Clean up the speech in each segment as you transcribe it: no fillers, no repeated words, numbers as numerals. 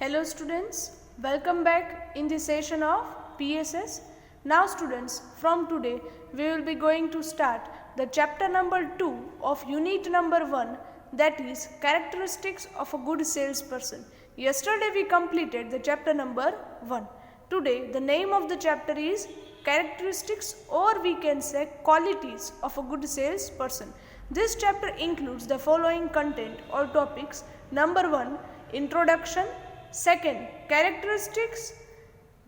Hello students, welcome back in the session of PSS. Now students, from today we will be going to start the chapter number 2 of unit number 1, that is characteristics of a good salesperson. Yesterday we completed the chapter number 1. Today the name of the chapter is characteristics, or we can say qualities of a good salesperson. This chapter includes the following content or topics. Number 1, introduction. Second characteristics,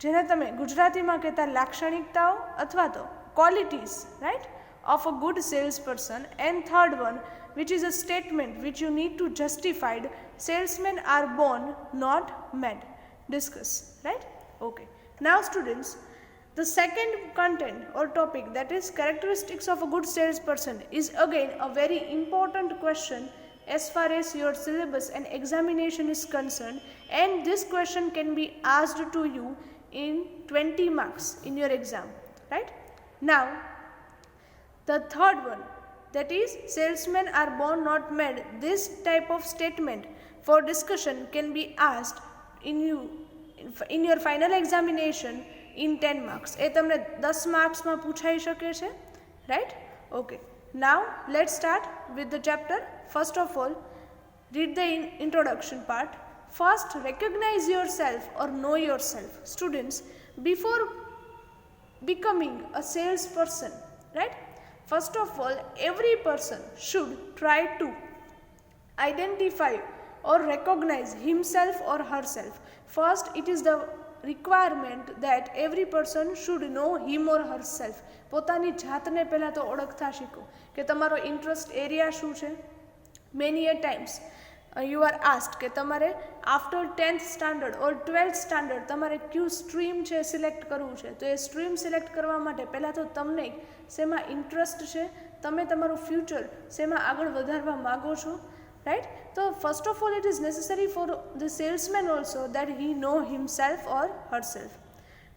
જેને તમે ગુજરાતીમાં કહેતા લાક્ષણિકતાઓ અથવા તો qualities, right, of a good sales person. And third one, which is a statement which you need to justified, salesman are born not made. Discuss, right? Okay. Now students, the second content or topic, that is characteristics of a good salesperson, is again a very important question as far as your syllabus and examination is concerned, and this question can be asked to you in 20 marks in your exam, right? Now the third one, that is salesmen are born not made. This type of statement for discussion can be asked in your final examination in 10 marks. એ તમને 10 માર્ક્સમાં પૂછાઈ શકે છે, right? Okay. Now let's start with the chapter. First of all, read the introduction part. First, recognize yourself or know yourself. Students, before becoming a salesperson, right? First of all, every person should try to identify or recognize himself or herself. First, it is the requirement that every person should know him or herself. પોતાની જાતને પહેલાં તો ઓળખતા શીખો કે તમારો interest area શું છે. Many A times you are asked કે તમારે આફ્ટર 10th સ્ટાન્ડર્ડ ઓર 12th સ્ટાન્ડર્ડ તમારે ક્યુ સ્ટ્રીમ છે સિલેક્ટ કરવું છે. તો એ સ્ટ્રીમ સિલેક્ટ કરવા માટે પહેલાં તો તમને શેમાં ઇન્ટરેસ્ટ છે, તમે તમારું ફ્યુચર શેમાં આગળ વધારવા માગો છો, right? So first of all, it is necessary for the salesman also that he know himself or herself.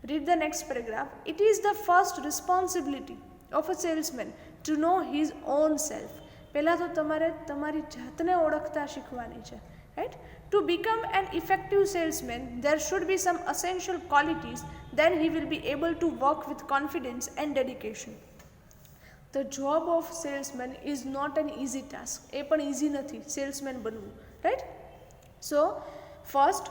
Read the next paragraph. It is the first responsibility of a salesman to know his own self. પહેલાં તો તમારે તમારી જાતને ઓળખતા શીખવાની છે, right? To become an effective salesman, there should be some essential qualities, then he will be able to work with confidence and dedication. The job of salesman is not an easy task. એ પણ easy નથી salesman બનવું, right? So first,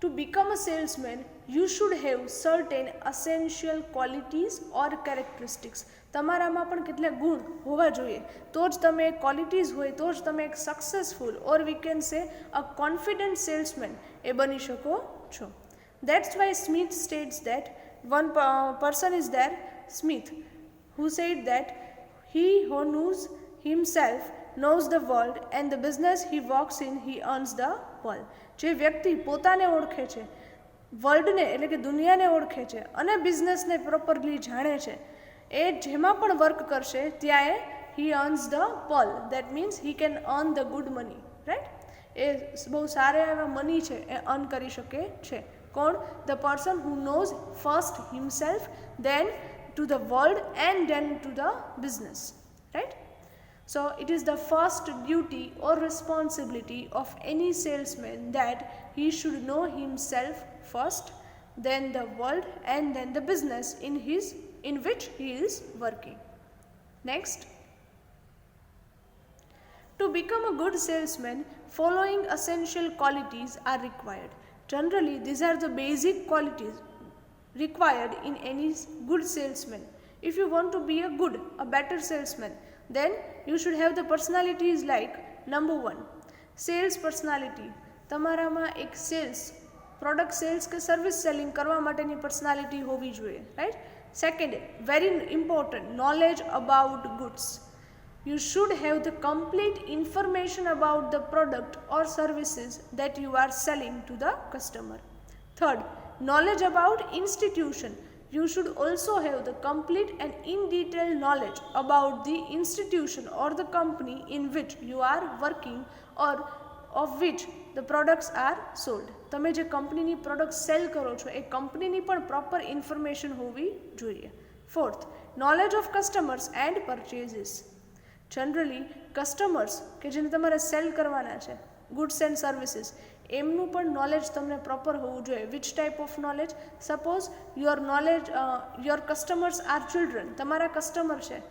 to become a salesman, you should have certain essential qualities or characteristics. તમારામાં પણ કેટલા ગુણ હોવા જોઈએ, તો જ તમે ક્વોલિટીઝ હોય તો જ તમે એક successful or we can say a confident salesman એ બની શકો છો. That's why Smith states that one person is there, Smith, who said that he who knows himself knows the world, and the business he works in he earns the world. જે વ્યક્તિ પોતાને ઓળખે છે, વર્લ્ડને એટલે કે દુનિયાને ઓળખે છે અને બિઝનેસને પ્રોપરલી જાણે છે, એ જેમાં પણ વર્ક કરશે ત્યાં એ he earns the pearl. That means he can earn the good money, right? એ બહુ સારા એવા મની છે એ અર્ન કરી શકે છે. કોણ? The person who knows first himself, then to the world, and then to the business, right? So it is the first duty or responsibility of any salesman that he should know himself first, then the world, and then the business in which he is working. Next, to become a good salesman, following essential qualities are required. Generally, these are the basic qualities required in any good salesman. If you want to be a better salesman, then you should have the personalities like, number 1, sales personality. તમારામાં એક cells, product cells કે service selling કરવા માટેની personality હોવી જોઈએ, right? Second, very important, knowledge about goods. You should have the complete information about the product or services that you are selling to the customer. Third, knowledge about institution. You should also have the complete and in detail knowledge about the institution or the company in which you are working or of which the products are sold. તમે જે કંપનીની product cell કરો છો એ કંપનીની પણ proper information હોવી જોઈએ. Fourth, knowledge of customers and purchases. Generally customers કે જેને તમારે સેલ કરવાના છે, ગુડ્સ એન્ડ સર્વિસીસ, એમનું પણ નોલેજ તમને પ્રોપર હોવું જોઈએ. Which type of knowledge? Suppose your knowledge, your customers are children, તમારા કસ્ટમર છે,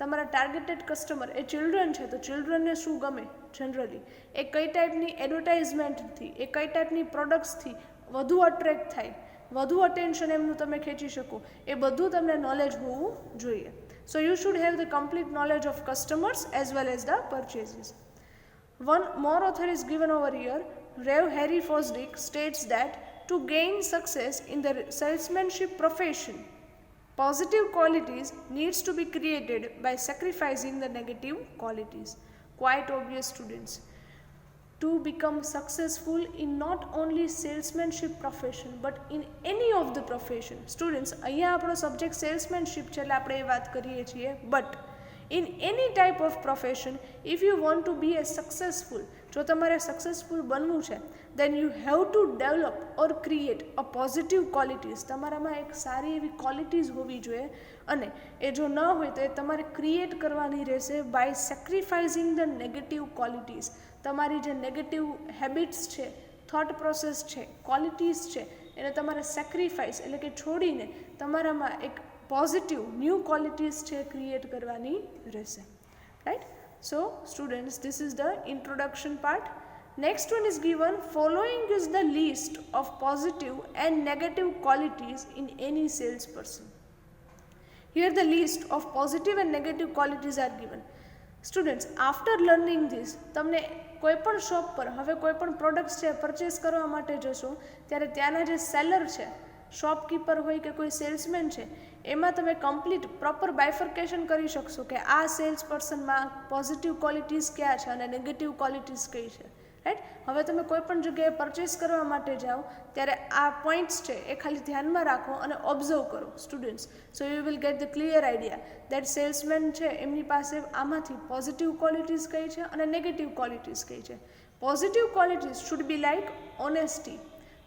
તમારા ટાર્ગેટેડ કસ્ટમર એ ચિલ્ડ્રન છે, તો ચિલ્ડ્રનને શું ગમે જનરલી, એ કઈ ટાઈપની એડવર્ટાઇઝમેન્ટથી, એ કઈ ટાઈપની પ્રોડક્ટ્સથી વધુ અટ્રેક્ટ થાય, વધુ અટેન્શન એમનું તમે ખેંચી શકો, એ બધું તમને નોલેજ હોવું જોઈએ. So you should have the complete knowledge of customers as well as the purchases. One more author is given over here. Rev Harry Fosdick states that to gain success in the salesmanship profession, positive qualities needs to be created by sacrificing the negative qualities. Quite obvious, students. To become successful in not only salesmanship profession but in any of the profession. Students, અહીંયા આપણો subject સેલ્સમેનશિપ છે એટલે આપણે એ વાત કરીએ છીએ, but in any type of profession, if you want to be a successful, જો તમારે સક્સેસફુલ બનવું છે, then you have to develop or create a positive qualities. તમારામાં એક સારી એવી ક્વોલિટીઝ હોવી જોઈએ અને એ જો ન હોય તો એ તમારે ક્રિએટ કરવાની રહેશે by sacrificing the negative qualities. તમારી જે નેગેટિવ હેબિટ્સ છે, થોટ પ્રોસેસ છે, ક્વોલિટીઝ છે, એને તમારે સેક્રિફાઈસ એટલે કે છોડીને તમારામાં એક પોઝિટિવ ન્યૂ ક્વોલિટીઝ છે ક્રિએટ કરવાની રહેશે. Right? So students, this is the introduction part. Next one is given, following is the list of positive and negative qualities in any sales person. Here the list of positive and negative qualities are given. Students, after learning this, તમને કોઈ પણ shop પર હવે કોઈ પણ products છે purchase કરવા માટે જશો ત્યારે ત્યાંના જે સેલર છે, શોપકીપર હોય કે કોઈ સેલ્સમેન છે, એમાં તમે કમ્પ્લીટ પ્રોપર બાયફર્કેશન કરી શકશો કે આ સેલ્સ પર્સનમાં પોઝિટિવ ક્વોલિટીઝ ક્યાં છે અને નેગેટિવ ક્વોલિટીઝ કઈ છે. રાઈટ? હવે તમે કોઈ પણ જગ્યાએ પરચેસ કરવા માટે જાઓ ત્યારે આ પોઈન્ટ્સ છે એ ખાલી ધ્યાનમાં રાખો અને ઓબ્ઝર્વ કરો students. So you will get the clear idea that salesman છે એમની પાસે આમાંથી પોઝિટિવ ક્વોલિટીઝ કઈ છે અને નેગેટિવ ક્વોલિટીઝ કઈ છે. Positive qualities should be like honesty.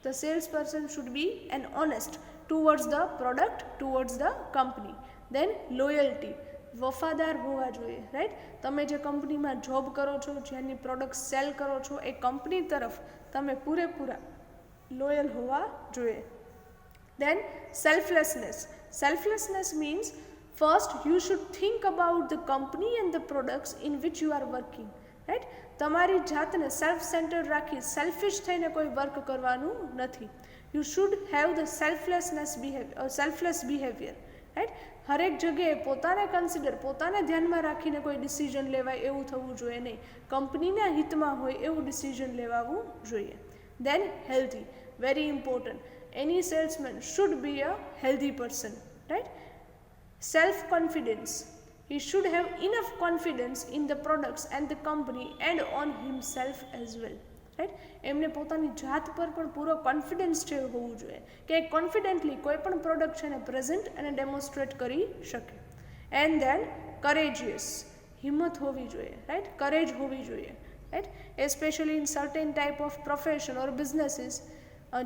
The salesperson should be an honest towards the product, towards the company. Then loyalty, વફાદાર હોવા જોઈએ. રાઈટ? તમે જે કંપનીમાં જોબ કરો છો, જેની પ્રોડક્ટ સેલ કરો છો, એ કંપની તરફ તમે પૂરેપૂરા લોયલ હોવા જોઈએ. Then selflessness. Selflessness means first you should think about the company and the products in which you are working. Right? તમારી જાતને સેલ્ફ સેન્ટર્ડ રાખી સેલ્ફિશ થઈને કોઈ વર્ક કરવાનું નથી. You should have the selfless behaviour. Right? હરેક જગ્યાએ પોતાને consider, પોતાને ધ્યાનમાં રાખીને કોઈ ડિસિઝન લેવાય એવું થવું જોઈએ નહીં. કંપનીના હિતમાં હોય એવું ડિસિઝન લેવાવું જોઈએ. Then healthy, very important. Any salesman should be a healthy person. Right? Self confidence. He should have enough confidence in the products and the company and on himself as well. Right? એમને પોતાની જાત પર પણ પૂરો confidence છે હોવું જોઈએ કે કોન્ફિડન્ટલી કોઈ પણ પ્રોડક્ટ છે એને પ્રેઝન્ટ અને ડેમોન્સ્ટ્રેટ કરી શકે. એન્ડ દેન કરેજિયસ, હિંમત હોવી જોઈએ. રાઈટ? કરેજ હોવી જોઈએ. Right? Especially in certain type of profession or businesses,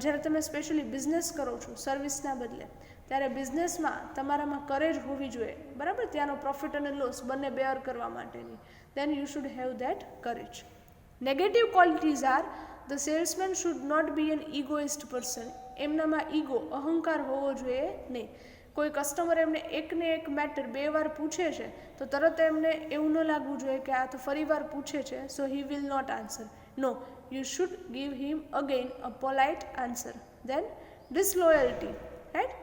જ્યારે તમે સ્પેશિયલી બિઝનેસ કરો છો સર્વિસના બદલે, ત્યારે બિઝનેસમાં તમારામાં કરેજ હોવી જોઈએ. બરાબર? ત્યાંનો પ્રોફિટ અને લોસ બંને બેર કરવા માટેની. Then you should have that courage. Negative qualities are, the salesman should not be an egoist person. એમનામાં ઈગો, અહંકાર હોવો જોઈએ નહીં. કોઈ કસ્ટમર એમને એકને એક મેટર 2 વાર પૂછે છે તો તરત એમને એવું ન લાગવું જોઈએ કે આ તો ફરી વાર પૂછે છે so he will not answer. No, you should give him again a polite answer. Then disloyalty. Right?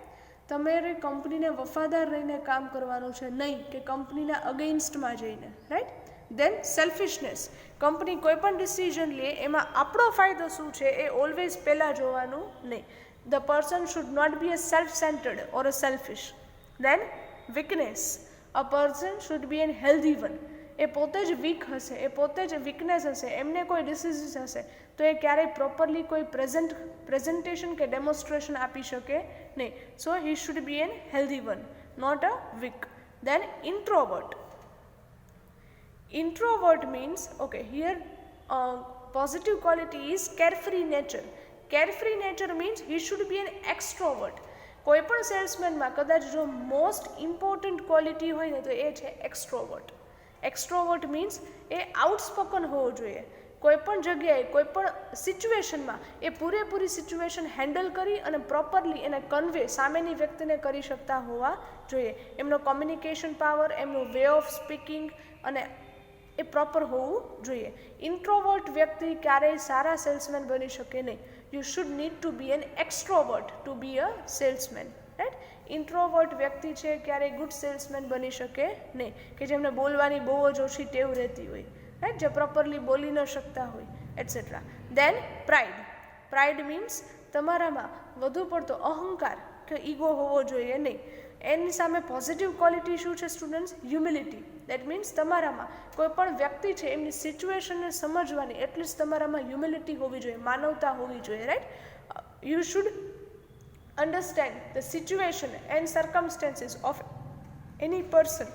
તમારે કંપનીને વફાદાર રહીને કામ કરવાનું છે, નહીં કે કંપનીના અગેન્સ્ટમાં જઈને. રાઈટ? દેન સેલ્ફિશનેસ. કંપની કોઈ પણ ડિસિઝન લે એમાં આપણો ફાયદો શું છે એ ઓલવેઝ પહેલાં જોવાનું નહીં. The person should not be a self centred or a selfish. Then weakness. A person should be an healthy one. એ પોતે જ વીક હશે, એ પોતે જ વીકનેસ હશે, એમને કોઈ ડિસીઝ હશે તો એ ક્યારેય પ્રોપરલી કોઈ પ્રેઝન્ટેશન કે ડેમોન્સ્ટ્રેશન આપી શકે નહીં. So he should be an healthy one, not a weak. Then introvert. Introvert means, okay, here positive quality is carefree nature. Carefree nature means he should be an extrovert. કોઈ પણ સેલ્સમેનમાં કદાચ જો most important quality હોય ને તો એ છે extrovert. Extrovert means એ આઉટસ્પોકન હોવો જોઈએ. કોઈપણ જગ્યાએ કોઈપણ સિચ્યુએશનમાં એ પૂરેપૂરી સિચ્યુએશન હેન્ડલ કરી અને પ્રોપરલી એને કન્વે સામેની વ્યક્તિને કરી શકતા હોવા જોઈએ. એમનો કોમ્યુનિકેશન પાવર, એમનું વે ઓફ સ્પીકિંગ અને એ પ્રોપર હોવું જોઈએ. ઇન્ટ્રોવર્ટ વ્યક્તિ ક્યારેય સારા સેલ્સમેન બની શકે નહીં. You should need to be an extrovert to be a salesman, right. Introvert વ્યક્તિ છે ક્યારેય ગુડ સેલ્સમેન બની શકે નહીં, કે જેમને બોલવાની બહુ જ ઓછી ટેવ રહેતી હોય, રાઈટ, જે પ્રોપરલી બોલી ન શકતા હોય એટસેટ્રા. દેન પ્રાઇડ. પ્રાઇડ મીન્સ તમારામાં વધુ પડતો અહંકાર કે ઈગો હોવો જોઈએ નહીં. એની સામે પોઝિટિવ ક્વોલિટી શું છે સ્ટુડન્ટ્સ? હ્યુમિલિટી. દેટ મીન્સ તમારામાં કોઈ પણ વ્યક્તિ છે એમની સિચ્યુએશનને સમજવાની એટલીસ્ટ તમારામાં હ્યુમિલિટી હોવી જોઈએ, માનવતા હોવી જોઈએ, right. You should understand the situation and સર્કમસ્ટેન્સીસ of any person.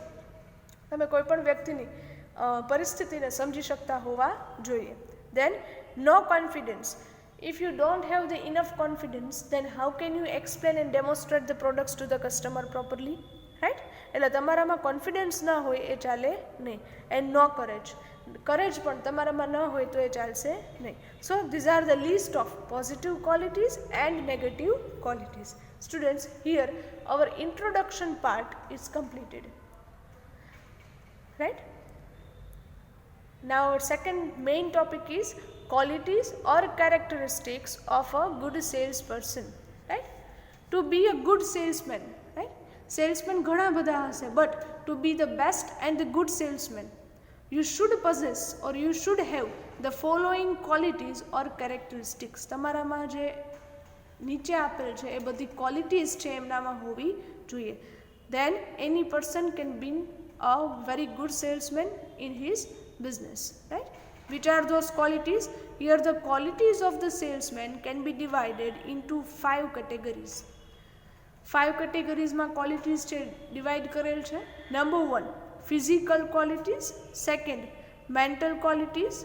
તમે કોઈ પણ વ્યક્તિની પરિસ્થિતિને સમજી શકતા હોવા જોઈએ. દેન નો confidence. If you don't have the enough confidence, then how can you explain and demonstrate the products to the customer properly, right? એટલે તમારામાં કોન્ફિડન્સ ના હોય એ ચાલે નહીં. And no courage. કરેજ પણ તમારામાં ન હોય તો એ ચાલશે નહીં. સો these are the list of positive qualities and negative qualities. Students, here our introduction part is completed, right? Now our second main topic is qualities or characteristics of a good salesperson, right? To be a good salesman, right? Salesman ઘણા બધા હશે, but to be the best and the good salesman, you should possess or you should have the following qualities or characteristics. તમારામાં જે નીચે આપેલ છે એ બધી qualities છે એમનામાં હોવી જોઈએ. Then any person can be a very good salesman in his business, right? Which are those qualities? Here the qualities of the salesman can be divided into 5 categories. 5 categories માં qualities છે divide કરેલ છે. Number 1, physical qualities. Second, mental qualities.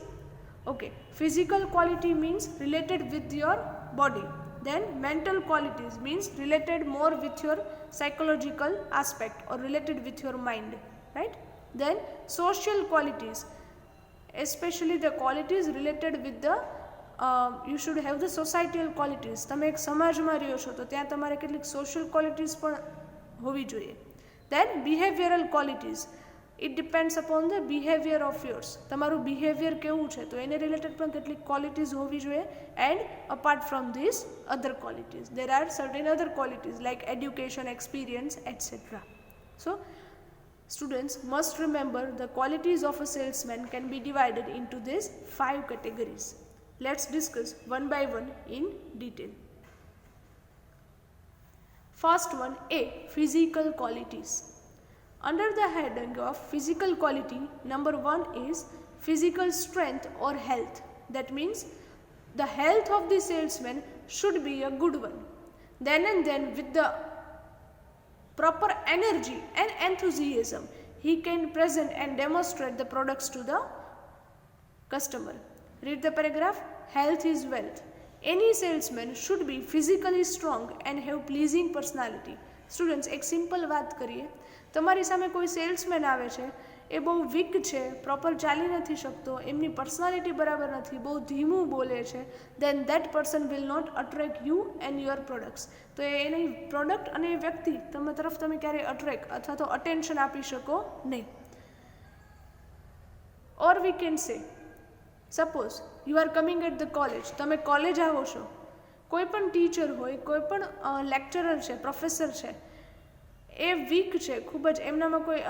Okay, physical quality means related with your body. Then mental qualities means related more with your psychological aspect or related with your mind, right? Then social qualities, especially the qualities related with the you should have the societal qualities. તમે એક સમાજમાં રહ્યો છો તો ત્યાં તમારે કેટલીક social qualities પણ હોવી જોઈએ. Then behavioral qualities, it depends upon the behavior of yours. તમારું behavior કેવું છે તો એને related પણ કેટલીક qualities હોવી જોઈએ. And apart from these other qualities, there are certain other qualities like education, experience, etc. So students must remember the qualities of a salesman can be divided into these 5 categories. Let's discuss one by one in detail. First one, A, physical qualities. Under the heading of physical quality, number 1 is physical strength or health. That means the health of the salesman should be a good one. Then and then with the proper energy and enthusiasm, he can present and demonstrate the products to the customer. Read the paragraph. Health is wealth. Any salesman should be physically strong and have pleasing personality. Students, એક simple વાત કરીએ. તમારી સામે કોઈ salesman આવે છે, એ બહુ week છે, પ્રોપર ચાલી નથી શકતો, એમની પર્સનાલિટી બરાબર નથી, બહુ ધીમું બોલે છે, then that person will not attract you and your products. તો એની પ્રોડક્ટ અને એ વ્યક્તિ તમે તરફ તમે ક્યારેય અટ્રેક્ટ અથવા તો અટેન્શન આપી શકો નહીં. Or we can say, suppose you are coming at the college, તમે કોલેજ આવો છો, કોઈ પણ ટીચર હોય, કોઈ પણ લેક્ચરર છે, પ્રોફેસર છે, એ વીક છે ખૂબ જ, એમનામાં કોઈ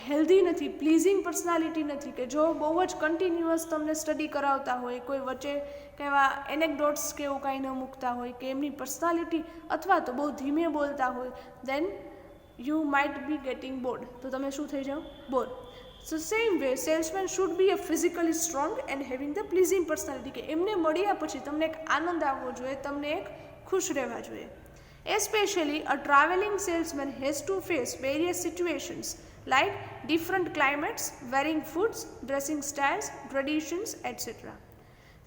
હેલ્ધી નથી, પ્લીઝિંગ પર્સનાલિટી નથી, કે જો બહુ જ કન્ટિન્યુઅસ તમને સ્ટડી કરાવતા હોય, કોઈ વચ્ચે કેવા એનેક્ડોટ્સ કે એવું કાંઈ ન મૂકતા હોય, કે એમની પર્સનાલિટી અથવા તો બહુ ધીમે બોલતા હોય, then you might be getting bored. તો તમે શું થઈ જાઓ? બોર. So same way, salesman should be a physically strong and having the pleasing personality. કે એમને મળ્યા પછી તમને એક આનંદ આવવો જોઈએ, તમને એક ખુશ રહેવા જોઈએ. Especially a traveling salesman has to face various situations like different climates, varying foods, dressing styles, traditions, etc.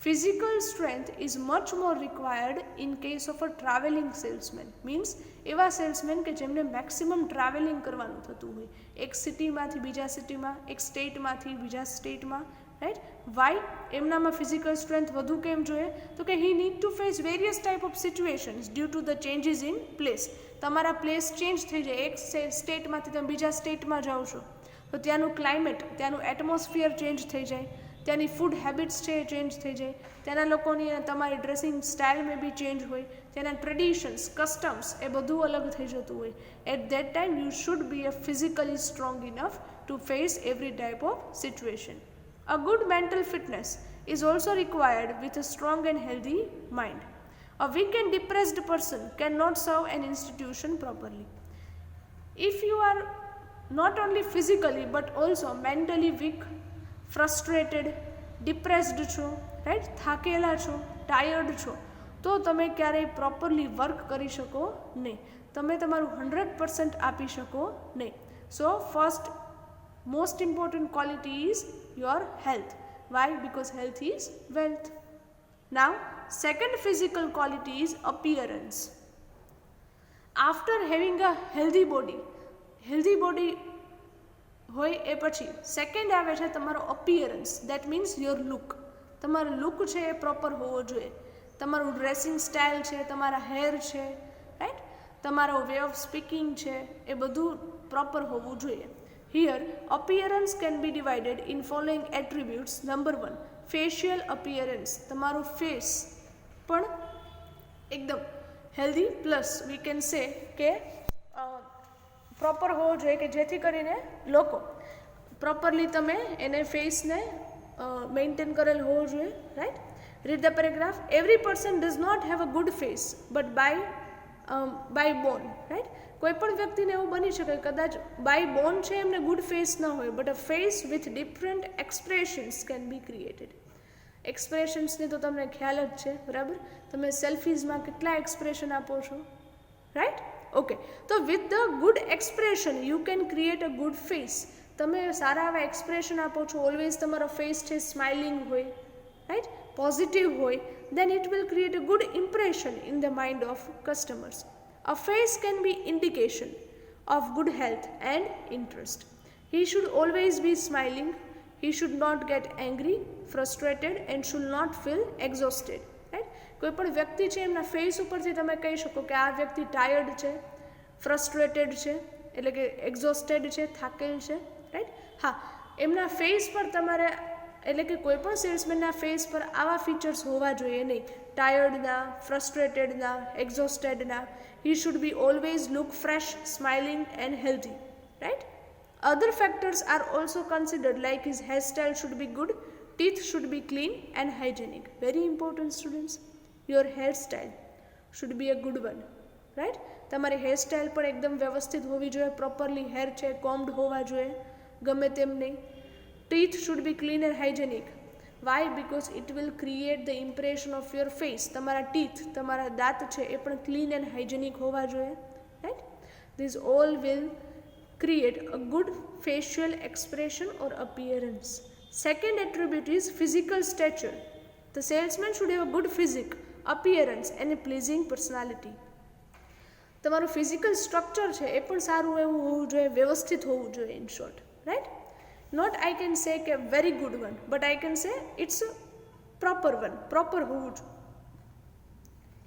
Physical strength is much more required in case of a traveling salesman. Means એવા salesman કે જેમને maximum travelling કરવાનું થતું હોય, એક સિટીમાંથી બીજા સિટીમાં, એક સ્ટેટમાંથી બીજા સ્ટેટમાં, રાઈટ. વાય એમનામાં ફિઝિકલ સ્ટ્રેન્થ વધુ કેમ જોઈએ? તો કે he need to face various type of situations due to the changes in place. તમારા પ્લેસ ચેન્જ થઈ જાય, એક સ્ટેટમાંથી તમે બીજા સ્ટેટમાં જાઓ છો તો ત્યાંનું ક્લાઇમેટ, ત્યાંનું એટમોસ્ફિયર ચેન્જ થઈ જાય, ત્યાંની ફૂડ હેબિટ્સ છે એ ચેન્જ થઈ જાય, ત્યાંના લોકોની તમારી ડ્રેસિંગ સ્ટાઇલ મેં બી ચેન્જ હોય, ત્યાંના ટ્રેડિશન્સ, કસ્ટમ્સ એ બધું અલગ થઈ જતું હોય. At that time you should be a physically strong enough to face every type of situation. A good mental fitness is also required with a strong and healthy mind. A weak and depressed person cannot serve an institution properly. If you are not only physically but also mentally weak, frustrated, depressed છો, right, થાકેલા છો, tired છો, તો તમે ક્યારેય properly work કરી શકો નહીં, તમે તમારું 100% આપી શકો નહીં. So first most important quality is your health. Why? Because health is wealth. Now second physical quality is appearance. After having a healthy body હોય એ પછી સેકન્ડ આવે છે તમારો appearance. That means your look. તમારો લુક છે એ proper હોવો જોઈએ, તમારું ડ્રેસિંગ સ્ટાઇલ છે, તમારા હેર છે, રાઈટ, તમારો વે ઓફ સ્પીકિંગ છે, એ બધું પ્રોપર હોવું જોઈએ. Here, appearance can be divided in following attributes. Number 1, facial appearance. તમારું ફેસ પણ એકદમ healthy plus we can say કે પ્રોપર હોવો જોઈએ, કે જેથી કરીને લોકો પ્રોપરલી તમે એને ફેસને મેન્ટેન કરેલ હોવો જોઈએ, right. Read the paragraph. Every person does not have a good face but by born, right. કોઈ પણ વ્યક્તિને એવું બની શકે કદાચ બાય બોર્ન છે એમને ગુડ ફેસ ન હોય, but a face with different expressions can be created. એક્સપ્રેશન્સની તો તમને ખ્યાલ જ છે, બરાબર. તમે સેલ્ફીઝમાં કેટલા એક્સપ્રેશન આપો છો, રાઈટ. ઓકે, તો with the good expression you can create a good face. તમે સારા એવા એક્સપ્રેશન આપો છો, ઓલવેઝ તમારો ફેસ છે સ્માઇલિંગ હોય, રાઈટ, પોઝિટિવ હોય, then it will create a good impression in the mind of customers. A face can be indication of good health and interest. He should always be smiling. He should not get angry, frustrated and should not feel exhausted. Right? કોઈ પણ વ્યક્તિ છે એમના face ઉપરથી તમે કહી શકો કે આ વ્યક્તિ ટાયર્ડ છે, ફ્રસ્ટ્રેટેડ છે, એટલે કે એક્ઝોસ્ટેડ છે, થાકેલ છે, રાઈટ. હા, એમના ફેસ પર તમારે, એટલે કે કોઈ પણ સેલ્સમેનના ફેસ પર આવા ફીચર્સ હોવા જોઈએ નહીં, ટાયર્ડના, ફ્રસ્ટ્રેટેડના, એક્ઝોસ્ટેડના. He should be always look fresh, smiling and healthy, right? Other factors are also considered, like his hairstyle should be good, teeth should be clean and hygienic. Very important, students. Your hairstyle should be a good one, right? તમારી hairstyle પણ એકદમ વ્યવસ્થિત હોવી જોઈએ, properly hair છે કોમ્ડ હોવા જોઈએ, ગમે તેમ નહીં. Teeth should be clean and hygienic. Why? Because it will create the impression of your face. તમારા ટીથ, તમારા દાંત છે એ પણ ક્લીન એન્ડ હાઇજેનિક હોવા જોઈએ, right. This all will create a good facial expression or appearance. Second attribute is physical stature. The salesman should have a good physique, appearance and a pleasing personality. તમારું physical structure છે એ પણ સારું એવું હોવું જોઈએ, વ્યવસ્થિત હોવું જોઈએ, in short, right. Not I can say કે very good one, but I can say it's a proper one, proper હોવું જોઈએ.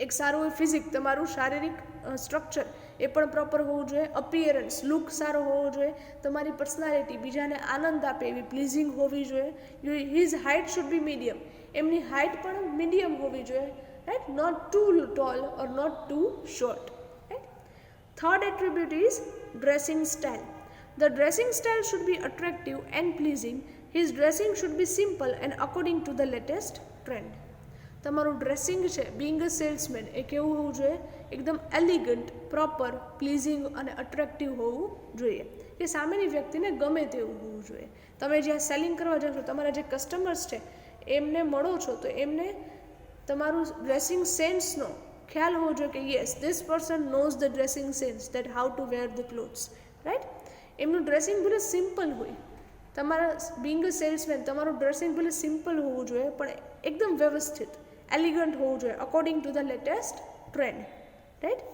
એક સારું એવું ફિઝિક, તમારું શારીરિક સ્ટ્રક્ચર એ પણ પ્રોપર હોવું જોઈએ. અપિયરન્સ, લુક સારો હોવો જોઈએ. તમારી પર્સનાલિટી બીજાને આનંદ આપે એવી, પ્લીઝિંગ હોવી જોઈએ. His height should be medium, એમની હાઇટ પણ મીડિયમ હોવી જોઈએ, right. Not too tall or not too short. Third attribute is dressing style. The dressing style should be attractive and pleasing. His dressing should be simple and according to the latest trend. તમારું dressing છે, Bing a salesman, એ કેવું હોવું જોઈએ? એકદમ elegant, proper, પ્લીઝિંગ અને attractive હોવું જોઈએ, કે સામેની વ્યક્તિને ગમે તેવું હોવું જોઈએ. તમે જ્યાં સેલિંગ કરવા જાઓ છો, તમારા જે કસ્ટમર્સ છે એમને મળો છો તો એમને તમારું ડ્રેસિંગ સેન્સનો ખ્યાલ હોવો જોઈએ કે yes, this person knows the dressing sense, that how to wear the clothes, right. એમનું ડ્રેસિંગ ભલે સિમ્પલ હોય, તમારા બિંગ અ સેલ્સમેન તમારું ડ્રેસિંગ ભલે સિમ્પલ હોવું જોઈએ પણ એકદમ વ્યવસ્થિત, એલિગન્ટ હોવું જોઈએ, according to the latest trend, right.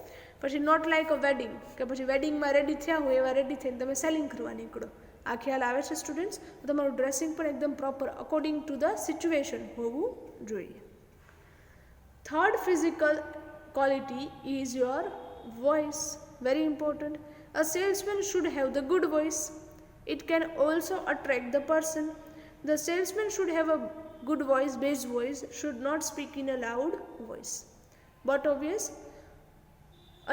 પછી નોટ લાઇક અ વેડિંગ, કે પછી વેડિંગમાં રેડી થયા હોય એવા રેડી થઈને તમે સેલિંગ કરવા નીકળો, આ ખ્યાલ આવે છે સ્ટુડન્ટ્સ? તમારું ડ્રેસિંગ પણ એકદમ proper according to the situation હોવું જોઈએ. Third physical quality is your voice. Very important. A salesman should have the good voice. It can also attract the person. The salesman should have a good voice, bass voice, should not speak in a loud voice. But obvious,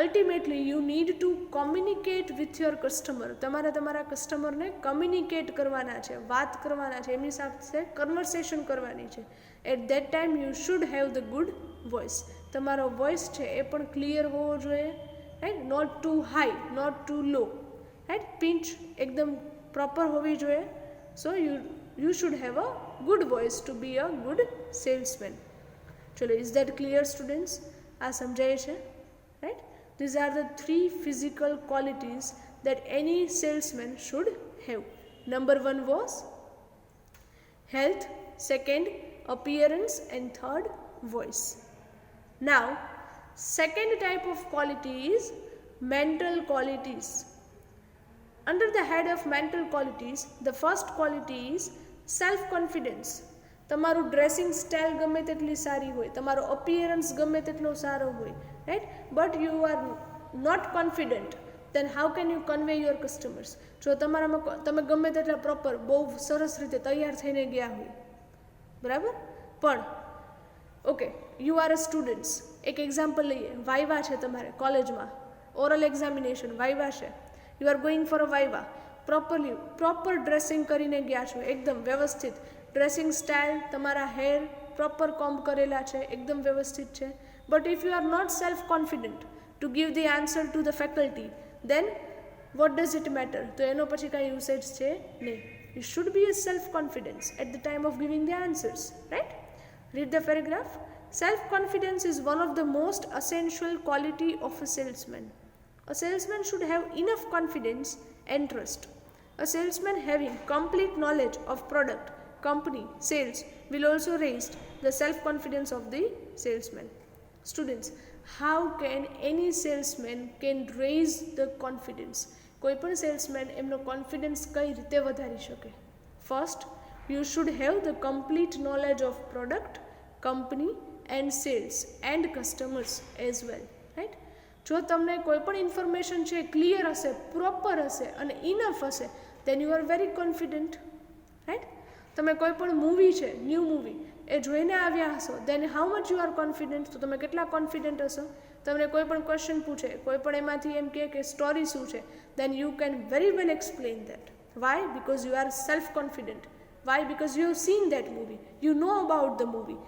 ultimately you need to communicate with your customer. તમારા કસ્ટમરને communicate કરવાના છે, વાત કરવાના છે, એમની સાથે conversation કરવાની છે. At that time you should have the good voice. તમારો વોઇસ છે એ પણ ક્લિયર હોવો જોઈએ, right? Not too high, not too low, right? Pitch એકદમ પ્રોપર હોવી જોઈએ. So you should have a good voice to be a good salesman. ચલો, ઇઝ ધેટ ક્લિયર સ્ટુડન્ટ્સ? આ સમજાય છે, right? These are the 3 physical qualities that any salesman should have. Number 1 was health, second appearance, and third voice. Now, second type of quality is mental qualities. Under the head of mental qualities, the first quality is self-confidence. તમારું dressing style ગમે તેટલી સારી હોય, તમારો appearance ગમે તેટલો સારો હોય, right? But you are not confident, then how can you convey your customers? જો તમે ગમે તેટલા પ્રોપર બહુ સરસ રીતે તૈયાર થઈને ગયા હોય, બરાબર, પણ okay, you are a students. એક એક્ઝામ્પલ લઈએ. વાઇવા છે તમારે કોલેજમાં, ઓરલ એક્ઝામિનેશન, વાઇવા છે. You are going for a viva. Proper dressing કરીને ગયા છો, એકદમ વ્યવસ્થિત ડ્રેસિંગ સ્ટાઇલ, તમારા હેર પ્રોપર કોમ્બ કરેલા છે, એકદમ વ્યવસ્થિત છે. But if you are not self confident to give the answer to the faculty, then what does it matter? તો એનો પછી કાંઈ યુસેજ છે નહીં. You should be a self confidence at the time of giving the answers, right? Read the paragraph. Self confidence is one of the most essential quality of a salesman. A salesman should have enough confidence and trust. A salesman having complete knowledge of product, company, sales will also raise the self-confidence of the salesman. Students, how can any salesman can raise the confidence? કોઈ પણ salesman એમનો confidence કઈ રીતે વધારી શકે? First, you should have the complete knowledge of product, company and sales and customers as well, right? જો તમને કોઈ પણ ઇન્ફોર્મેશન છે ક્લિયર હશે, પ્રોપર હશે અને ઇનફ હશે, then you are very confident, right? તમે કોઈ પણ મૂવી છે, ન્યૂ મૂવી એ જોઈને આવ્યા હશો, then how much you are confident? તો તમે કેટલા કોન્ફિડન્ટ હશો? તમને કોઈ પણ ક્વેશ્ચન પૂછે, કોઈ પણ એમાંથી એમ કહે કે સ્ટોરી શું છે, then you can very well explain that. Why? Because you are self confident. Why? Because you have seen that movie, you know about the movie,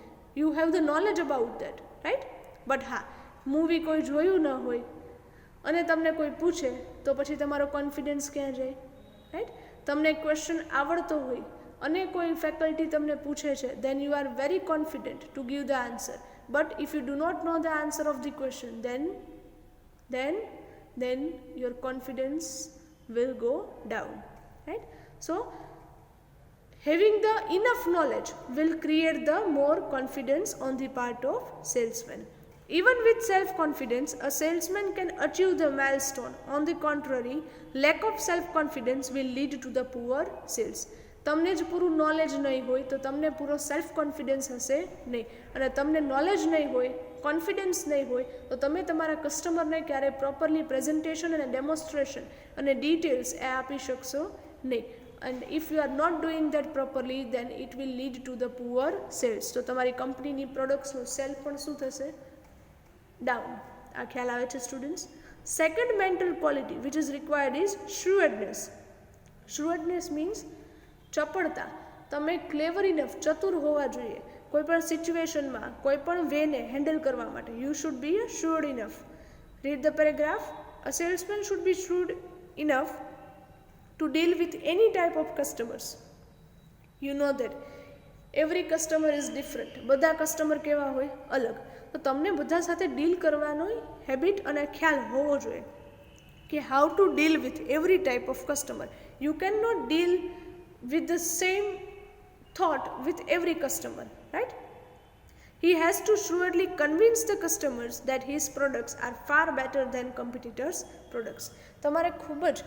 you have the knowledge about that, right? But હા, movie કોઈ જોયું ન હોય અને તમને કોઈ પૂછે તો પછી તમારો કોન્ફિડન્સ ક્યાં જાય, રાઈટ? તમને ક્વેશ્ચન આવડતો હોય અને કોઈ ફેકલ્ટી તમને પૂછે છે, then you are very confident to give the answer. But if you do not know the answer of the question, then your confidence will go down, right? So having the enough knowledge will create the more confidence on the part of salesman. Even with self-confidence, a salesman can achieve the milestone. On the contrary, lack of self-confidence will lead to the poor sales. તમને જ પૂરું knowledge નહીં હોય તો તમને પૂરો self confidence હશે નહીં, અને તમને નોલેજ નહીં હોય, કોન્ફિડન્સ નહીં હોય તો તમે તમારા કસ્ટમરને ક્યારેય પ્રોપરલી પ્રેઝન્ટેશન અને ડેમોન્સ્ટ્રેશન અને ડિટેલ્સ એ આપી શકશો નહીં. and if you are not doing that properly, then it will lead to the poor sales. તો તમારી કંપનીની પ્રોડક્ટ્સનું સેલ પણ શું થશે? ડાઉન. આ ખ્યાલ આવે છે students? Second mental quality which is required is shrewdness. shrewdness means ચપળતા. તમે ક્લેવર ઇનફ, ચતુર હોવા જોઈએ કોઈ પણ સિચ્યુએશનમાં, કોઈ પણ વેને હેન્ડલ કરવા માટે. You should B shrewd enough. Read the paragraph. A salesman should B shrewd enough to deal with any type of customers. You know that every customer is different. બધા કસ્ટમર કેવા હોય? અલગ. તો તમને બધા સાથે ડીલ કરવાનો હેબિટ અને ખ્યાલ હોવો જોઈએ કે how to deal with every type of customer. You can not deal with the same thought with every customer, right? He has to shrewdly convince the customers that his products are far better than competitors' products. તમારે ખૂબ જ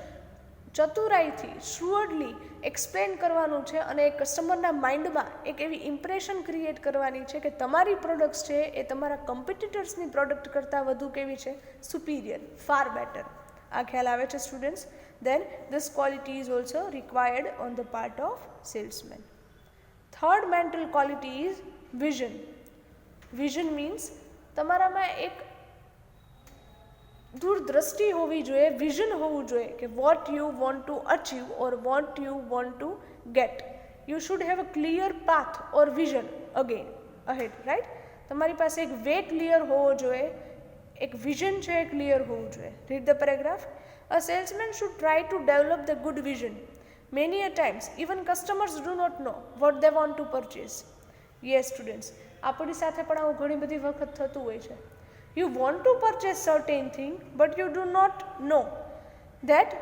ચતુરાઈથી શ્રુઅડલી explain કરવાનું છે અને એ કસ્ટમરના માઇન્ડમાં એક એવી impression create કરવાની છે કે તમારી પ્રોડક્ટ્સ છે એ તમારા કોમ્પિટિટર્સની પ્રોડક્ટ કરતાં વધુ કેવી છે, સુપિરિયર, ફાર બેટર. આ ખ્યાલ આવે છે students? Then this quality is also required on the part of salesman. Third mental quality is vision. Vision means તમારામાં એક દૂરદ્રષ્ટિ હોવી જોઈએ, વિઝન હોવું જોઈએ કે what you want to achieve or what you want to gate. You should have a clear path or vision ahead, right? તમારી પાસે એક વે ક્લિયર હોવો જોઈએ, એક વિઝન છે એ ક્લિયર હોવું જોઈએ. Read the paragraph. A salesman should try to develop the good vision. Many a times even customers do not know what they want to purchase. Yes students, આપણી સાથે પણ આવું ઘણી બધી વખત થતું હોય છે. You want to purchase certain thing but you do not know that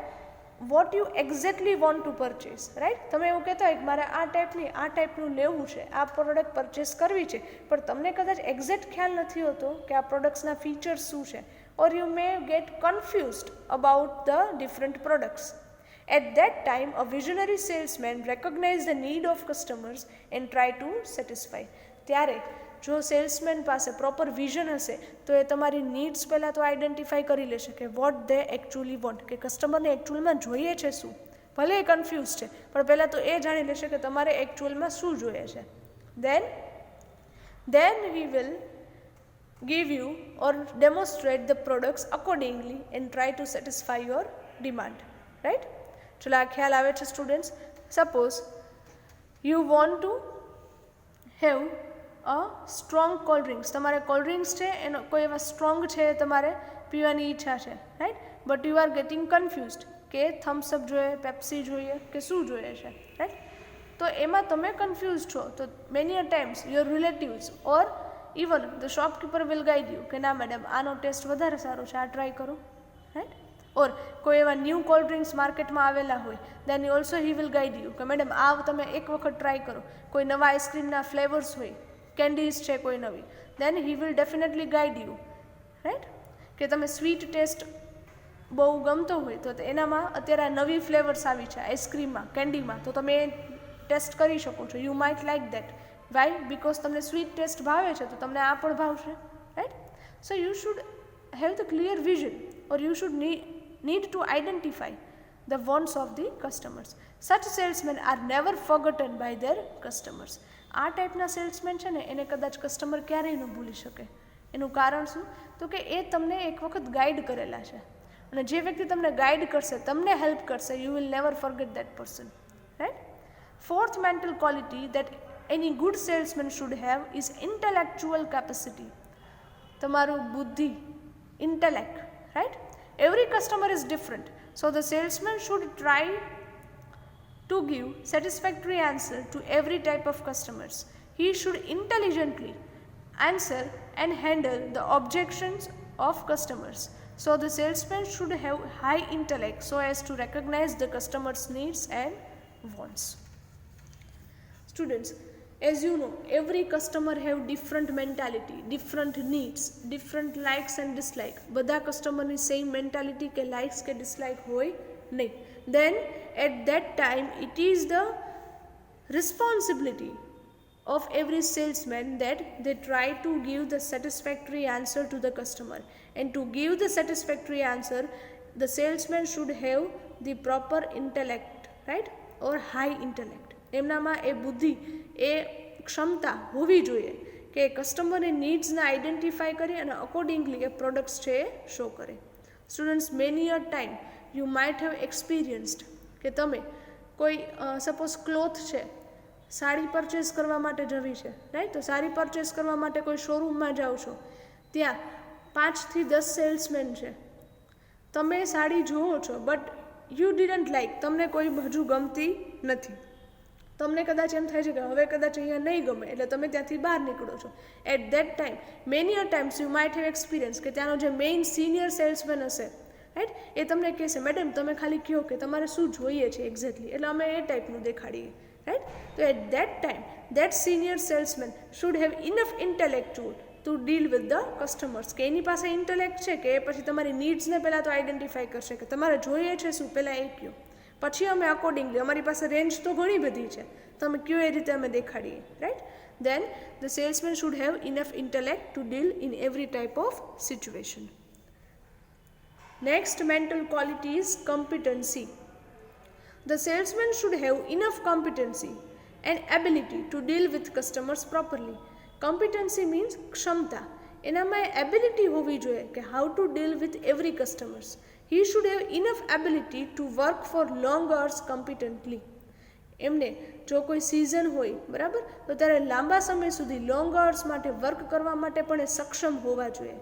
what you exactly want to purchase, right? તમે એવું કહેતા હોય કે મારે આ ટાઈપનું લેવું છે, આ પ્રોડક્ટ પરચેસ કરવી છે, પણ તમને કદાચ એક્ઝેક્ટ ખ્યાલ નથી હોતો કે આ પ્રોડક્ટ્સના ફીચર્સ શું છે, or you may get confused about the different products. At that time, a visionary salesman recognizes the need of customers and try to satisfy. ત્યારે જો સેલ્સમેન પાસે પ્રોપર વિઝન હશે તો એ તમારી નીડ્સ પહેલાં તો આઈડેન્ટિફાઈ કરી લેશે કે વોટ દે એકચ્યુઅલી વોન્ટ, કે કસ્ટમરને એકચ્યુઅલમાં જોઈએ છે શું. ભલે એ કન્ફ્યુઝ છે પણ પહેલાં તો એ જાણી લેશે કે તમારે એકચ્યુઅલમાં શું જોઈએ છે. then he will give you or demonstrate the products accordingly and try to satisfy your demand, right? ચલો આ ખ્યાલ આવે છે students? Suppose you want to have a strong cold drinks. તમારે કોલ્ડ ડ્રિંક્સ છે એનો કોઈ એવા સ્ટ્રોંગ છે તમારે પીવાની ઈચ્છા છે, right? But you are getting confused કે થમ્સઅપ જોઈએ, પેપ્સી જોઈએ કે શું જોઈએ છે, રાઈટ? તો એમાં તમે કન્ફ્યુઝ છો તો many a times your relatives or even the shopkeeper will guide you કે ના મેડમ આનો ટેસ્ટ વધારે સારો છે, આ ટ્રાય કરો, રાઈટ? ઓર કોઈ એવા ન્યૂ કોલ્ડ ડ્રિંક્સ માર્કેટમાં આવેલા હોય then also he will guide you કે મેડમ આ તમે એક વખત ટ્રાય કરો. કોઈ નવા આઈસ્ક્રીમના ફ્લેવર્સ હોય, કેન્ડીઝ છે કોઈ નવી, then he will definitely guide you, right? કે તમે સ્વીટ ટેસ્ટ બહુ ગમતો હોય તો એનામાં અત્યારે આ નવી ફ્લેવર્સ આવી છે આઈસ્ક્રીમમાં, કેન્ડીમાં, તો તમે એ ટેસ્ટ કરી શકો છો. You might like that. Why? Because તમને સ્વીટ ટેસ્ટ ભાવે છે તો તમને આ પણ ભાવશે, right? So you should have the clear vision or you should need to identify the wants of the customers. Such salesmen are never forgotten by their customers. આ ટાઈપના સેલ્સમેન છે ને એને કદાચ કસ્ટમર ક્યારેય ન ભૂલી શકે. એનું કારણ શું? તો કે એ તમને એક વખત ગાઈડ કરેલા છે અને જે વ્યક્તિ તમને ગાઈડ કરશે, તમને હેલ્પ કરશે, you will never forget that person, right? Fourth mental quality that any good salesman should have is intellectual capacity. તમારું બુદ્ધિ, intellect, right? Every customer is different, so the salesman should try to give satisfactory answer to every type of customers. He should intelligently answer and handle the objections of customers. So the salesman should have high intellect so as to recognize the customer's needs and wants. Students, as you know, every customer have different mentality, different needs, different likes and dislike. બધા કસ્ટમરની same mentality કે likes કે dislike હોય નહીં. Then at that time it is the responsibility of every salesman that they try to give the satisfactory answer to the customer. And to give the satisfactory answer, the salesman should have the proper intellect, right? Or high intellect. એમનામાં એ બુદ્ધિ, એ ક્ષમતા હોવી જોઈએ કે કસ્ટમરની નીડ્સને identify કરી અને accordingly એ products છે એ show કરે. Students, many a time you might have experienced કે તમે કોઈ સપોઝ ક્લોથ છે, સાડી પરચેસ કરવા માટે જવી છે, રાઈટ? તો સાડી પરચેસ કરવા માટે કોઈ શોરૂમમાં જાઓ છો, ત્યાં 5 થી 10 સેલ્સમેન છે, તમે સાડી જુઓ છો બટ યુ ડિડન્ટ લાઇક, તમને કોઈ હજુ ગમતી નથી, તમને કદાચ એમ થાય છે કે હવે કદાચ અહીંયા નહીં ગમે એટલે તમે ત્યાંથી બહાર નીકળો છો. At that time many a times you might have experience કે ત્યાંનો જે મેઇન સિનિયર સેલ્સમેન હશે, રાઈટ, એ તમને કહેશે મેડમ તમે ખાલી કહો કે તમારે શું જોઈએ છે એક્ઝેક્ટલી, એટલે અમે એ ટાઈપનું દેખાડીએ, રાઈટ? તો at that time that senior salesman should have enough intellectual to deal with the customers, કે એની પાસે ઇન્ટેલેક્ટ છે કે એ પછી તમારી નીડ્સને પહેલાં તો આઈડેન્ટિફાઈ કરશે કે તમારે જોઈએ છે શું, પહેલાં એ કહો. પછી અમે અકોર્ડિંગલી, અમારી પાસે રેન્જ તો ઘણી બધી છે, તમે કયો એ રીતે અમે દેખાડીએ, right. Then the salesman should have enough intellect to deal in every type of situation. Next mental quality is competency. The salesman should have enough competency and ability to deal with customers properly. Competency means ક્ષમતા. એનામાં ability હોવી જોઈએ કે how to deal with every customers. He should have enough ability to work for long hours competently. એમને જો કોઈ season હોય, બરાબર, તો ત્યારે લાંબા સમય સુધી લોંગ અવર્સ માટે વર્ક કરવા માટે પણ એ સક્ષમ હોવા જોઈએ,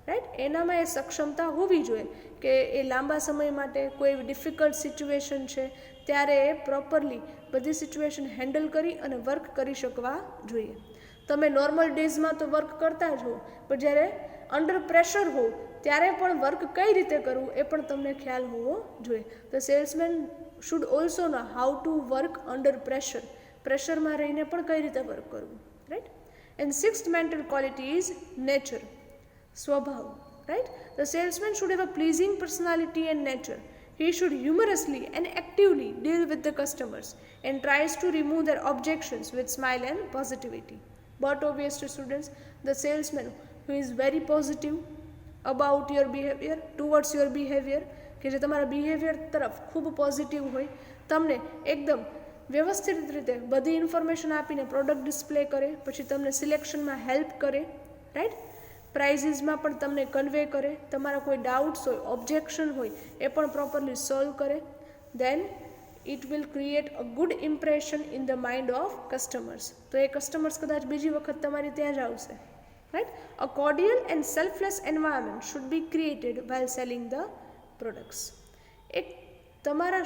રાઈટ. એનામાં એ સક્ષમતા હોવી જોઈએ કે એ લાંબા સમય માટે કોઈ ડિફિકલ્ટ સિચ્યુએશન છે ત્યારે એ પ્રોપરલી બધી સિચ્યુએશન હેન્ડલ કરી અને વર્ક કરી શકવા જોઈએ. તમે નોર્મલ ડેઝમાં તો વર્ક કરતા જ હો, પણ જ્યારે અંડર પ્રેશર હો ત્યારે પણ વર્ક કઈ રીતે કરવું એ પણ તમને ખ્યાલ હોવો જોઈએ. The salesman should also know how to work under pressure. પ્રેશરમાં રહીને પણ કઈ રીતે વર્ક કરવું, right. And sixth mental quality is nature, સ્વભાવ, right. The salesman should have a pleasing personality and nature. He should humorously and actively deal with the customers and tries to remove their objections with smile and positivity. But obviously students, the salesman who is very positive about your behavior, towards your behavior, કે જે તમારા behaviour તરફ ખૂબ positive હોય, તમને એકદમ વ્યવસ્થિત રીતે બધી ઇન્ફોર્મેશન આપીને પ્રોડક્ટ ડિસ્પ્લે કરે, પછી તમને સિલેક્શનમાં હેલ્પ કરે, રાઈટ. પ્રાઇઝીસમાં પણ તમને કન્વે કરે, તમારા કોઈ ડાઉટ્સ હોય, ઓબ્જેક્શન હોય એ પણ પ્રોપરલી સોલ્વ કરે. Then it will create a good impression in the mind of customers. તો એ કસ્ટમર્સ કદાચ બીજી વખત તમારી ત્યાં જ આવશે, right. A કોર્ડિયલ and selfless environment should be created while selling the products. એક તમારા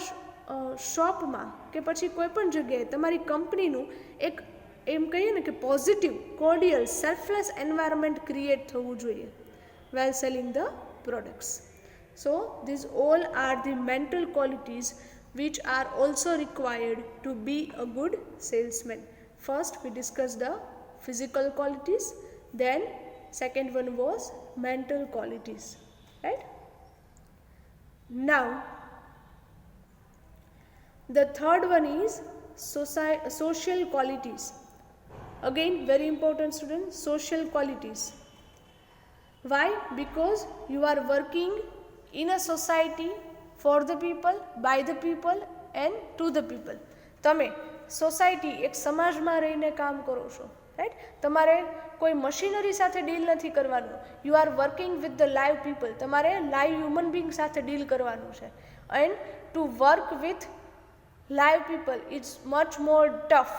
શોપમાં કે પછી કોઈ પણ જગ્યાએ તમારી કંપનીનું એક એમ કહીએ ને કે પોઝિટિવ, કોર્ડિયલ, સેલ્ફલેસ એન્વાયરમેન્ટ ક્રિએટ થવું જોઈએ while selling the products. So these all are the mental qualities which are also required to be a good salesman. First we discussed the physical qualities, then second one was mental qualities, right. Now the third one is social qualities. Again very important students, social qualities. Why? Because you are working in a society for the people, by the people and to the people. તમે society, એક સમાજમાં રહીને કામ કરો છો, right. તમારે કોઈ machinery સાથે ડીલ નથી કરવાનું. You are working with the live people. તમારે લાઈવ હ્યુમન બિંગ સાથે ડીલ કરવાનું છે. And to work with live people is much more tough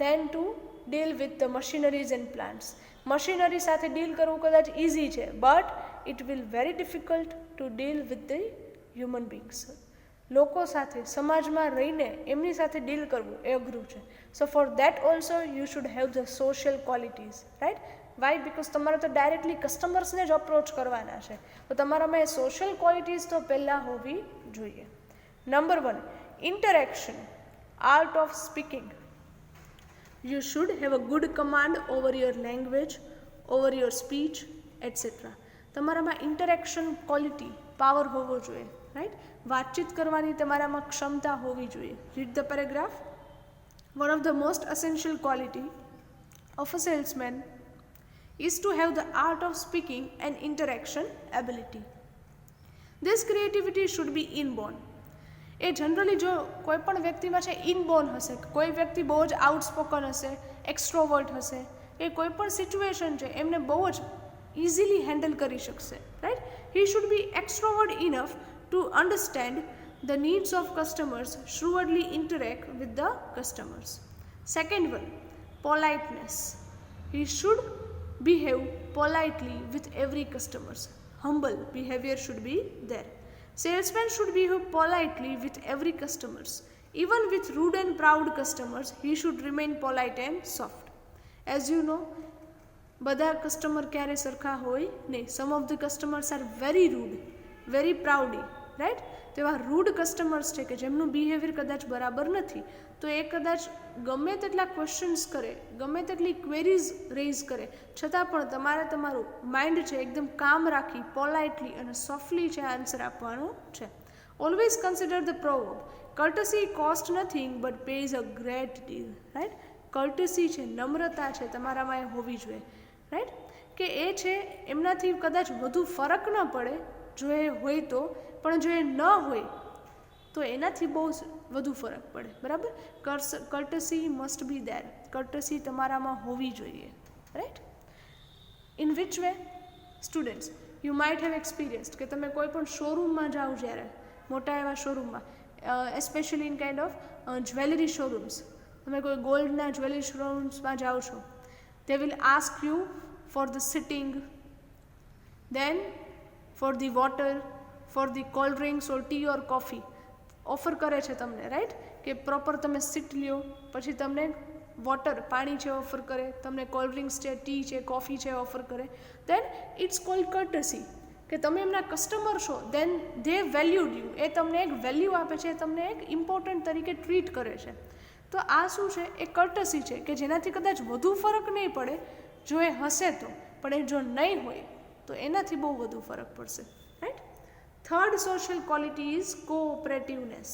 than to deal with the machineries and plants. Machinery સાથે deal કરવું કદાચ easy છે, but it will very difficult to deal with the human beings. લોકો સાથે સમાજમાં રહીને એમની સાથે ડીલ કરવું એ અઘરું છે. So for that also you should have the social qualities, right. Why? Because તમારે તો ડાયરેક્ટલી કસ્ટમર્સને જ અપ્રોચ કરવાના છે, તો તમારામાં એ સોશિયલ ક્વોલિટીઝ તો પહેલાં હોવી જોઈએ. Number 1, interaction, art of speaking. You should have a good command over your language, over your speech, etc. તમારામાં ઇન્ટરેક્શન ક્વોલિટી, પાવર હોવો જોઈએ, રાઈટ. વાતચીત કરવાની તમારામાં ક્ષમતા હોવી જોઈએ. Read the paragraph. One of the most essential quality of a salesman is to have the art of speaking and interaction ability. This creativity should be inborn. A generally જો કોઈ પણ વ્યક્તિમાં છે ઇનબોર્ન હશે, કોઈ વ્યક્તિ બહુ જ આઉટસ્પોકન હશે, એક્સ્ટ્રોવર્ટ હશે, એ કોઈ પણ સિચ્યુએશન છે એમને બહુ જ ઇઝીલી હેન્ડલ કરી શકશે, right. He should B extrovert enough to understand the needs of customers, shrewdly interact with the customers. Second one, politeness. He should behave politely with every customers. Humble behavior should be there. Salesman should behave politely with every customers. Even with rude and proud customers, he should remain polite and soft. As you know, બધા customer ક્યારે સરખા હોય નહીં. Some of the customers are very rude, very proudy, right. તો એવા rude customers છે કે જેમનું બિહેવિયર કદાચ બરાબર નથી, તો એ કદાચ ગમે તેટલા ક્વેશ્ચન્સ કરે, ગમે તેટલી ક્વેરીઝ રેઇઝ કરે, છતાં પણ તમારે તમારું માઇન્ડ છે એકદમ કામ રાખી પોલાઇટલી અને સોફ્ટલી છે આન્સર આપવાનો છે. Always consider the proverb. Courtesy cost nothing but pays a great deal, right. Courtesy છે, નમ્રતા છે, તમારામાં એ હોવી જોઈએ, રાઈટ. કે એ છે એમનાથી કદાચ વધુ ફરક ન પડે જો એ હોય તો, પણ જો એ ન હોય તો એનાથી બહુ વધુ ફરક પડે, બરાબર. Courtesy must be there, courtesy તમારામાં હોવી જોઈએ, right. In which way students you might have experienced કે તમે કોઈ પણ શોરૂમમાં જાઓ, જ્યારે મોટા એવા શોરૂમમાં, especially in kind of jewellery showrooms, તમે કોઈ ગોલ્ડના જ્વેલરી શોરૂમ્સમાં જાઓ છો, they will ask you for the sitting, then for the water, for the cold drinks or tea or coffee. Offer કરે છે તમને, રાઈટ, કે પ્રોપર તમે સીટ લ્યો, પછી તમને વોટર, પાણી છે ઓફર કરે, તમને કોલ્ડ ડ્રિંક્સ છે, ટી છે, કોફી છે ઓફર કરે. દેન ઇટ્સ કોલ્ડ કર્ટસી, કે તમે એમના કસ્ટમર છો, દેન ધે વેલ્યુડ યુ, એ તમને એક વેલ્યુ આપે છે, તમને એક ઇમ્પોર્ટન્ટ તરીકે ટ્રીટ કરે છે. તો આ શું છે, એ કર્ટસી છે, કે જેનાથી કદાચ વધુ ફરક નહીં પડે જો એ હશે તો, પણ એ જો નહીં હોય તો એનાથી બહુ વધુ ફરક પડશે, right. Third social quality is cooperativeness.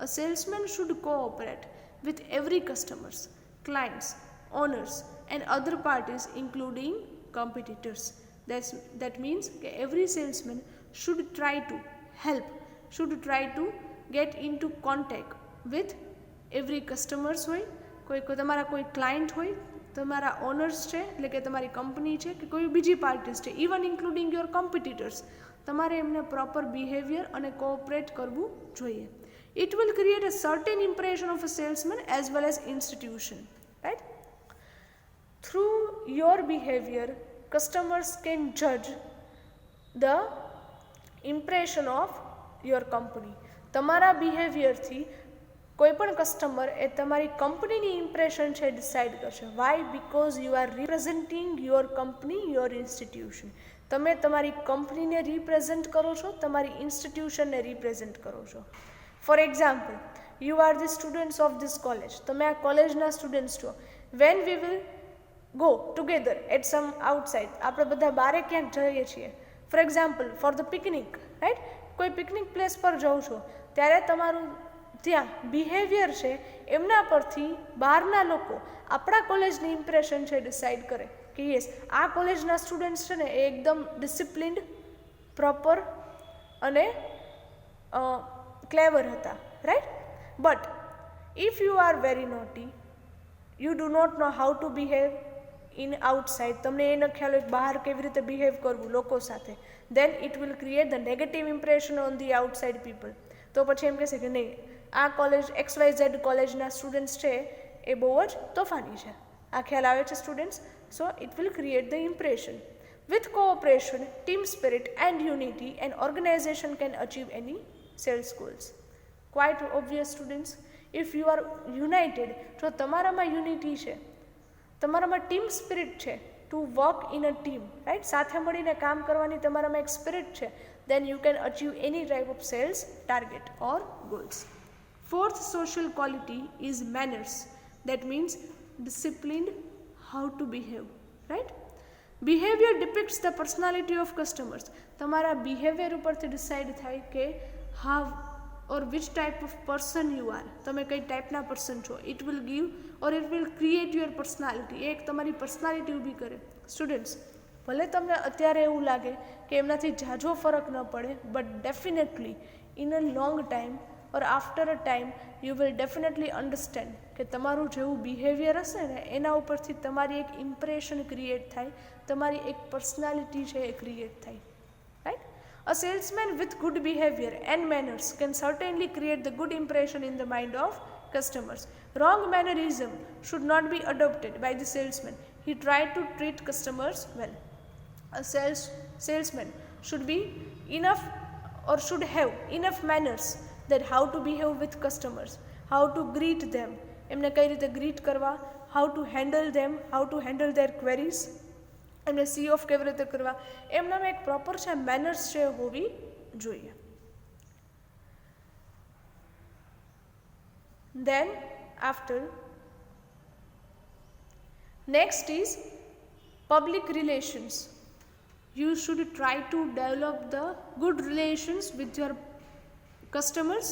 A salesman should cooperate with every customers, clients, owners and other parties including competitors. That means that every salesman should try to help, should try to get into contact with every customers હોય, કોઈ તમારા કોઈ client હોય, તમારા owners છે એટલે કે તમારી કંપની છે, કે કોઈ બીજી પાર્ટીઝ છે, ઇવન ઇન્ક્લુડિંગ યોર કોમ્પિટિટર્સ, તમારે એમને પ્રોપર બિહેવિયર અને કોઓપરેટ કરવું જોઈએ. It will create a certain impression of a salesman as well as institution, right. Through your behaviour customers can જજ the impression of your company. તમારા બિહેવિયરથી કોઈ પણ કસ્ટમર એ તમારી કંપનીની ઇમ્પ્રેશન છે ડિસાઇડ કરશે. Why? Because you are representing your company, your institution. તમે તમારી કંપનીને રિપ્રેઝેન્ટ કરો છો, તમારી ઇન્સ્ટિટ્યુશનને રિપ્રેઝેન્ટ કરો છો. For example, you are the students of this college, તમે આ કોલેજના સ્ટુડન્ટ્સ છો. When we will go together at some outside, આપણે બધા બારે ક્યાંક જઈએ છીએ, for example for the picnic, right, કોઈ પિકનિક પ્લેસ પર જાઓ છો, ત્યારે તમારું ત્યાં બિહેવિયર છે એમના પરથી બહારના લોકો આપણા કોલેજની ઇમ્પ્રેશન છે ડિસાઇડ કરે કે યસ, આ કોલેજના સ્ટુડન્ટ્સ છે ને એ એકદમ ડિસિપ્લિન્ડ, પ્રોપર અને ક્લેવર હતા, right. But if you are very naughty, you do not know how to behave in outside, તમને એ ન ખ્યાલ હોય બહાર કેવી રીતે બિહેવ કરવું લોકો સાથે, then it will create the negative impression on the outside people. તો પછી એમ કહેશે કે નહીં, આ કોલેજ XYZ કોલેજના સ્ટુડન્ટ્સ છે એ બહુ જ તોફાની છે. આ ખ્યાલ આવે છે students? So it will create the impression. With cooperation, team spirit and unity, an organization can achieve any sales goals. Quite obvious students. If you are united, જો તમારામાં યુનિટી છે, તમારામાં ટીમ સ્પિરિટ છે, to work in a team, right, સાથે મળીને કામ કરવાની તમારામાં એક સ્પિરિટ છે, then you can achieve any type of sales target or goals. Fourth social quality is manners. That means disciplined, how to behave, right? Behavior depicts the personality of customers. તમારા behaviour ઉપરથી decide થાય કે how or which type of person you are, તમે કઈ ટાઈપના person છો. It will give or it will create your personality. એક તમારી પર્સનાલિટી ઊભી કરે. સ્ટુડન્ટ્સ, ભલે તમને અત્યારે એવું લાગે કે એમનાથી ઝાઝો ફરક ન પડે, but definitely in a long time or after a time you will definitely understand કે તમારું જેવું બિહેવિયર હશે ને એના ઉપરથી તમારી એક ઇમ્પ્રેશન ક્રિએટ થાય, તમારી એક પર્સનાલિટી છે એ ક્રિએટ થાય, right. A salesman with good behavior and manners can certainly create the good impression in the mind of customers. Wrong mannerism should not be adopted by the salesman. He tried to treat customers well. A salesman should be enough or should have enough manners that how to behave with customers, how to greet them, એમને કઈ રીતે greet કરવા, how to handle them, how to handle their queries, એમને sea of કેવી રીતે કરવા, એમનામાં એક પ્રોપર છે મેનર્સ છે હોવી જોઈએ. Then after, next is public relations. You should try to develop the good relations with your customers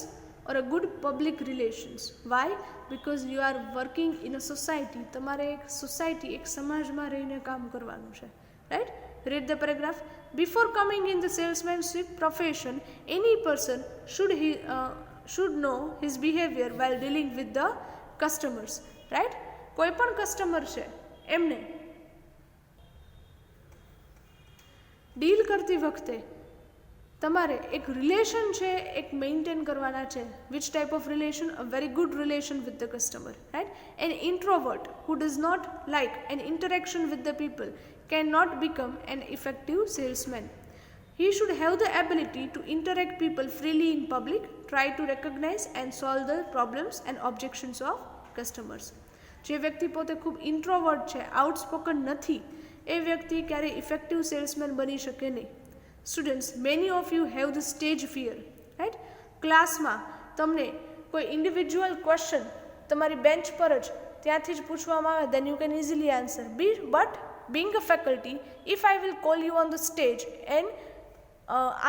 or a good public relations. Why? Because you are working in a society. તમારે એક society, એક સમાજમાં રહીને કામ કરવાનું છે. Right? Read the paragraph. Before coming in the salesmanship profession, any person should know his behavior while dealing with the customers. Right? કોઈ પણ કસ્ટમર છે એમને ડીલ કરતી વખતે તમારે એક રિલેશન છે એક મેન્ટેન કરવાના છે. Which type of relation? A very good relation with the customer. Right? An introvert who does not like an interaction with the people can not become an effective salesman. He should have the ability to interact people freely in public, try to recognize and solve the problems and objections of customers. જે વ્યક્તિ પોતે ખૂબ introvert છે, આઉટસ્પોકન નથી, એ વ્યક્તિ ક્યારેય effective salesman બની શકે નહીં. Students, many of you have the stage fear. Right? ક્લાસમાં તમને કોઈ ઇન્ડિવિજ્યુઅલ ક્વેશ્ચન તમારી બેન્ચ પર જ ત્યાંથી જ પૂછવામાં આવે, then you can easily answer. But being a faculty, if I will call you on the stage and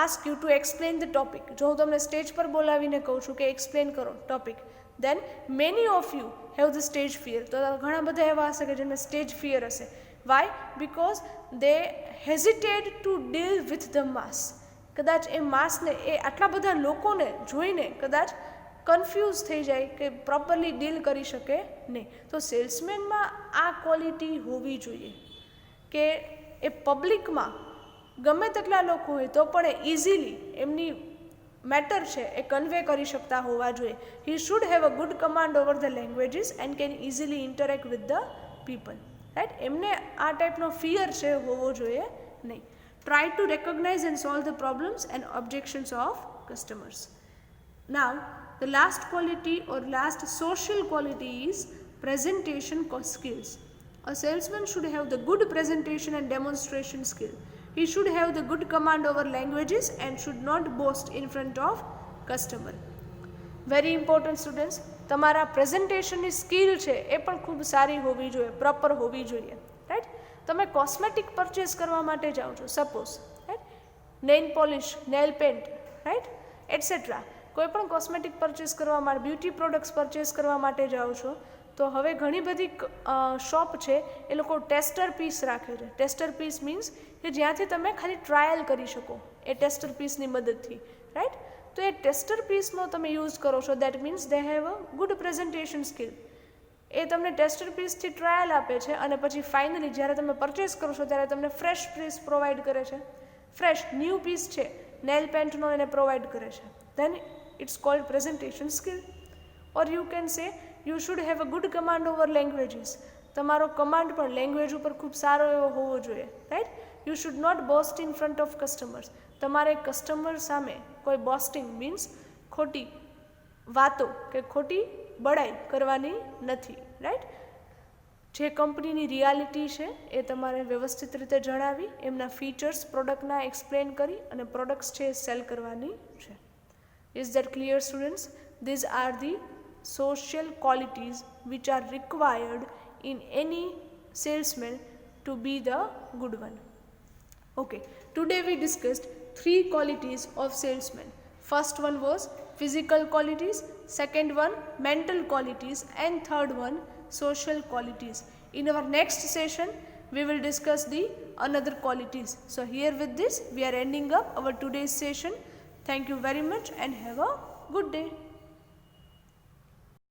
ask you to explain the topic, જો હું તમને સ્ટેજ પર બોલાવીને કહું છું કે એક્સપ્લેન કરો topic, then many of you have the stage fear. તો ઘણા બધા એવા હશે કે જેમને સ્ટેજ ફિયર હશે. Why? Because they hesitate to deal with the mass. કદાચ એ માસને, એ આટલા બધા લોકોને જોઈને કદાચ કન્ફ્યુઝ થઈ જાય કે પ્રોપરલી ડીલ કરી શકે નહીં. તો સેલ્સમેનમાં આ ક્વોલિટી હોવી જોઈએ કે એ પબ્લિકમાં ગમે તેટલા લોકો હોય તો પણ એ ઇઝીલી એમની મેટર છે એ કન્વે કરી શકતા હોવા જોઈએ. He should have a good command over the languages and can easily interact with the people. Right? એમને આ ટાઈપનો ફિયર છે હોવો જોઈએ નહીં. Try to recognise and solve the problems and objections of customers. Now the last quality or last social quality is presentation skills. A salesman should have the good presentation and demonstration skill. He should have the good command over languages and should not boast in front of customer. Very important students, તમારા પ્રેઝન્ટેશનની skill છે એ પણ ખૂબ સારી હોવી જોઈએ, proper હોવી જોઈએ. રાઈટ? તમે કોસ્મેટિક પરચેસ કરવા માટે જાઓ છો, suppose, right, nail polish, nail pant, right, etcetera, કોઈ પણ કોસ્મેટિક પરચેસ કરવા માટે, બ્યુટી પ્રોડક્ટ્સ પરચેસ કરવા માટે જાઓ છો, તો હવે ઘણી બધી શોપ છે એ લોકો ટેસ્ટર પીસ રાખે છે. ટેસ્ટર પીસ મીન્સ કે જ્યાંથી તમે ખાલી ટ્રાયલ કરી શકો એ ટેસ્ટર પીસની મદદથી. રાઈટ? તો એ ટેસ્ટર પીસનો તમે યુઝ કરો છો, that means they have a good presentation skill. એ તમને ટેસ્ટર પીસથી ટ્રાયલ આપે છે અને પછી ફાઇનલી જ્યારે તમે પરચેસ કરો છો ત્યારે તમને ફ્રેશ પીસ પ્રોવાઈડ કરે છે. ફ્રેશ ન્યૂ પીસ છે નેલ પેન્ટનો એને પ્રોવાઈડ કરે છે. Then it's called presentation skill. Or you can say you should have a good command over languages. તમારો કમાન્ડ પણ લેંગ્વેજ ઉપર ખૂબ સારો એવો હોવો જોઈએ. Right? You should not boast in front of customers. તમારે કસ્ટમર સામે કોઈ બોસ્ટિંગ મીન્સ ખોટી વાતો કે ખોટી બડાઈ કરવાની નથી. રાઈટ? જે કંપનીની રિયાલિટી છે એ તમારે વ્યવસ્થિત રીતે જણાવી, એમના ફીચર્સ પ્રોડક્ટના એક્સપ્લેન કરી અને પ્રોડક્ટ્સ છે એ સેલ કરવાની છે. Is that clear students? These are the social qualities which are required in any salesman to be the good one. Okay, today we discussed 3 qualities of salesman. First one was physical qualities, second one mental qualities, and third one social qualities. In our next session we will discuss the another qualities. So here with this we are ending up our today's session. Thank you very much and have a good day.